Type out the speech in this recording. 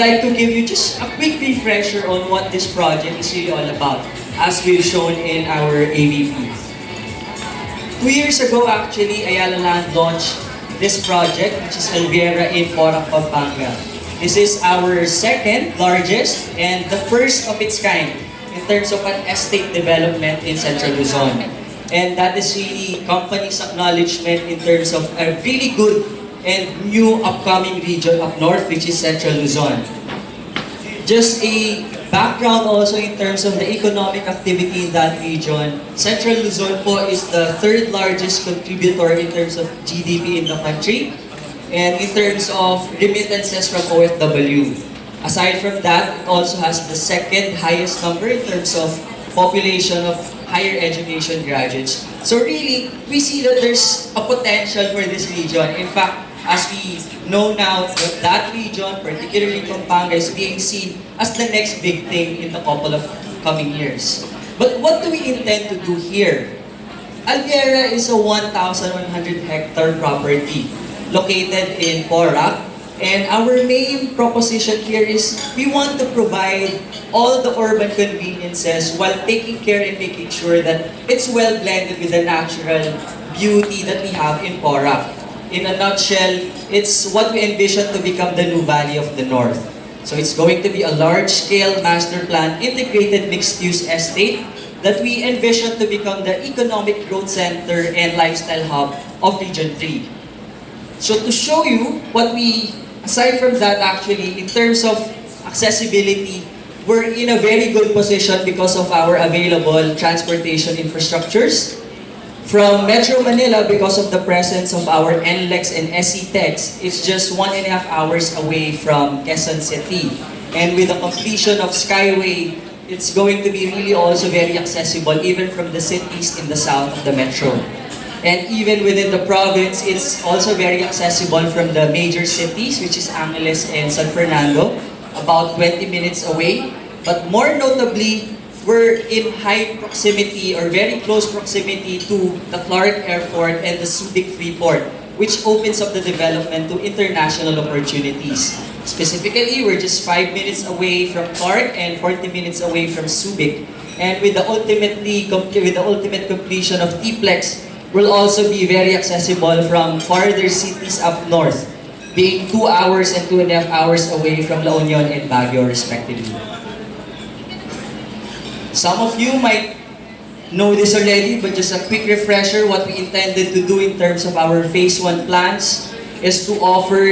like to give you just a quick refresher on what this project is really all about, as we've shown in our AVP. 2 years ago, actually, Ayala Land launched this project, which is Alviera in Porac, Pampanga. This is our second largest and the first of its kind in terms of an estate development in Central Luzon. And that is really company's acknowledgement in terms of a really good and new upcoming region up north, which is Central Luzon. Just a background also in terms of the economic activity in that region. Central Luzon po is the third largest contributor in terms of GDP in the country and in terms of remittances from OFW. Aside from that, it also has the second highest number in terms of population of higher education graduates. So really, we see that there's a potential for this region. In fact, as we know now, that region, particularly Pampanga, is being seen as the next big thing in the couple of coming years. But what do we intend to do here? Alviera is a 1,100 hectare property located in Porac. And our main proposition here is we want to provide all the urban conveniences while taking care and making sure that it's well blended with the natural beauty that we have in Porac. In a nutshell, it's what we envision to become the new Valley of the North. So it's going to be a large-scale master plan integrated mixed-use estate that we envision to become the economic growth center and lifestyle hub of Region 3. So to show you what we, aside from that actually, in terms of accessibility, we're in a very good position because of our available transportation infrastructures. From Metro Manila, because of the presence of our NLEX and SCTEX, it's just 1.5 hours away from Quezon City. And with the completion of Skyway, it's going to be really also very accessible even from the cities in the south of the metro. And even within the province, it's also very accessible from the major cities, which is Angeles and San Fernando, about 20 minutes away. But more notably, we're in high proximity or very close proximity to the Clark Airport and the Subic Freeport, which opens up the development to international opportunities. Specifically, we're just 5 minutes away from Clark and 40 minutes away from Subic. And with the ultimate completion of T-Plex, will also be very accessible from farther cities up north, being 2 hours and 2.5 hours away from La Union and Baguio respectively. Some of you might know this already, but just a quick refresher, what we intended to do in terms of our Phase 1 plans is to offer